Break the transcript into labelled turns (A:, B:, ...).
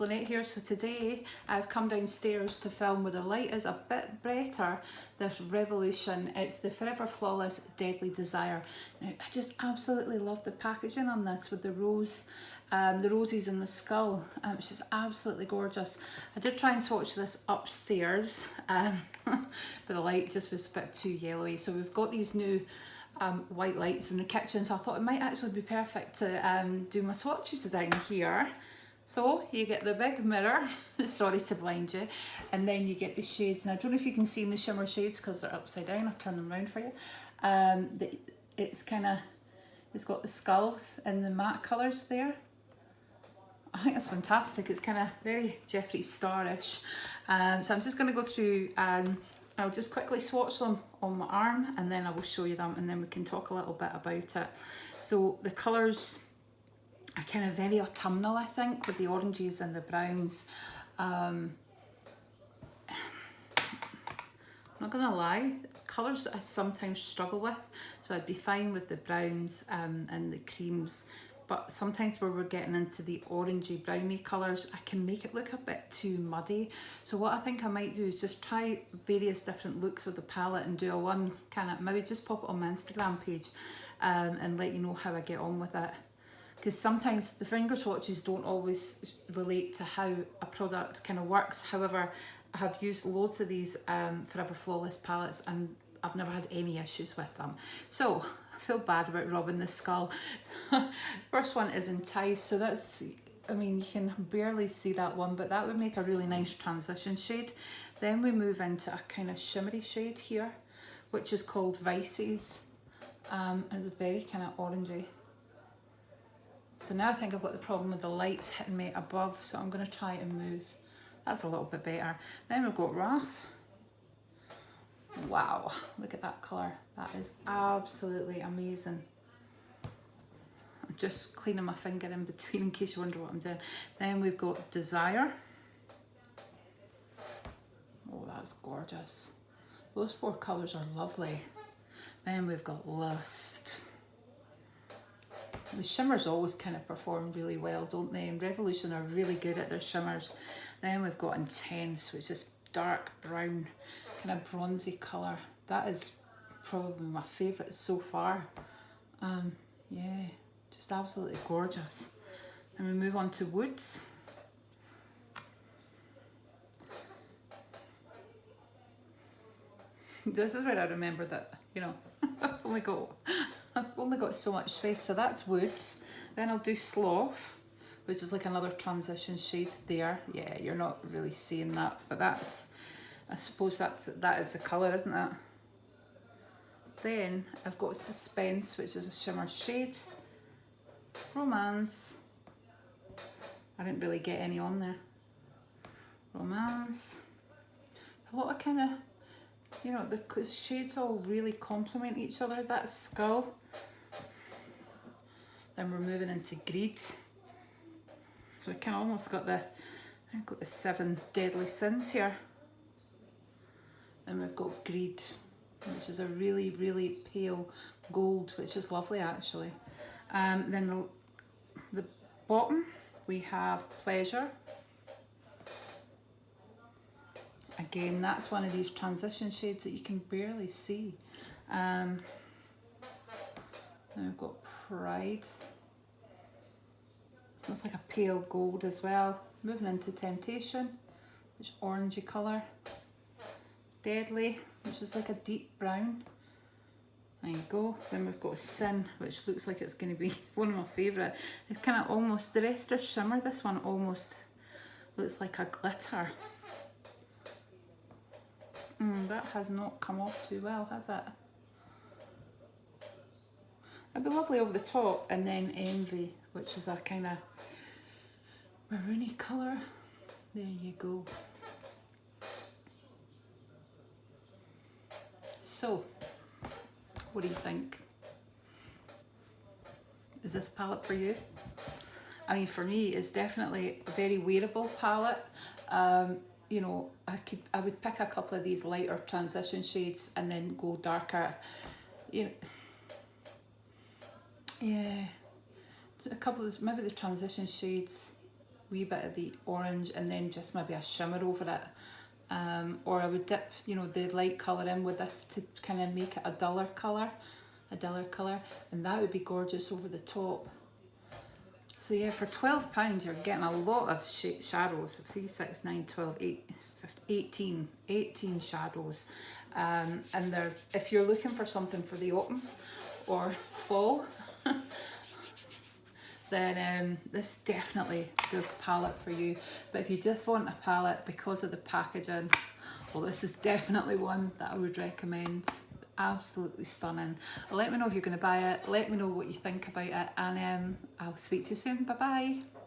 A: Lynette here. So today I've come downstairs to film where the light is a bit better, this Revolution. It's the Forever Flawless Deadly Desire. Now I just absolutely love the packaging on this with the rose, the roses and the skull. It's just absolutely gorgeous. I did try and swatch this upstairs, but the light just was a bit too yellowy. So we've got these new white lights in the kitchen, so I thought it might actually be perfect to do my swatches down here. So you get the big mirror, sorry to blind you, and then you get the shades. Now I don't know if you can see in the shimmer shades because they're upside down. I'll turn them around for you. It's got the skulls and the matte colours there. I think it's fantastic. It's kind of very Jeffree Star-ish. So I'm just going to go through, I'll just quickly swatch them on my arm and then I will show you them and then we can talk a little bit about it. So the colours are kind of very autumnal, I think, with the oranges and the browns. I'm not gonna lie, colours I sometimes struggle with, so I'd be fine with the browns and the creams, but sometimes where we're getting into the orangey browny colours, I can make it look a bit too muddy. So what I think I might do is just try various different looks with the palette and do a one kind of, maybe just pop it on my Instagram page and let you know how I get on with it. Because sometimes the finger swatches don't always relate to how a product kind of works. However, I have used loads of these Forever Flawless palettes and I've never had any issues with them. So I feel bad about robbing the skull. First one is Enticed. So that's, I mean, you can barely see that one, but that would make a really nice transition shade. Then we move into a kind of shimmery shade here, which is called Vices. It's very kind of orangey. So now I think I've got the problem with the lights hitting me above, so I'm going to try and move. That's a little bit better. Then we've got Wrath. Wow, look at that colour. That is absolutely amazing. I'm just cleaning my finger in between in case you wonder what I'm doing. Then we've got Desire. Oh, that's gorgeous. Those four colours are lovely. Then we've got Lust. The shimmers always kind of perform really well, don't they? And Revolution are really good at their shimmers. Then we've got Intense, which is dark brown, kind of bronzy colour. That is probably my favourite so far. Yeah, just absolutely gorgeous. Then we move on to Woods. This is where I remember that, you know, I've only got so much space, so that's Woods. Then I'll do Sloth, which is like another transition shade there. Yeah, you're not really seeing that, but that's, I suppose that is the colour, isn't it? Then I've got Suspense, which is a shimmer shade. Romance. I didn't really get any on there. Romance. A lot of kind of, you know, the shades all really complement each other. That's Skull. Then we're moving into Greed. So I kind of almost got I've got the 7 deadly sins here. Then we've got Greed, which is a really, really pale gold, which is lovely actually. Then the bottom, we have Pleasure. Again, that's one of these transition shades that you can barely see. Then we've got Pride. Looks like a pale gold as well. Moving into Temptation, which is orangey colour. Deadly, which is like a deep brown. There you go. Then we've got Sin, which looks like it's going to be one of my favourite. It's kind of almost, the rest are shimmer. This one almost looks like a glitter. That has not come off too well, has it? It'd be lovely over the top. And then Envy, which is a kind of maroony colour. There you go. So, what do you think? Is this palette for you? I mean, for me, it's definitely a very wearable palette. You know, I would pick a couple of these lighter transition shades and then go darker. You know, yeah, a couple of maybe the transition shades wee bit of the orange and then just maybe a shimmer over it. Or I would dip, you know, the light colour in with this to kind of make it a duller colour, and that would be gorgeous over the top. So yeah, for £12 you're getting a lot of shadows. 3, 6, 9, 12, 8, 15, 18 shadows. And they're, if you're looking for something for the autumn or fall, then this is definitely the palette for you. But if you just want a palette because of the packaging, well, this is definitely one that I would recommend. Absolutely stunning. Let me know if you're going to buy it. Let me know what you think about it, and I'll speak to you soon. Bye bye.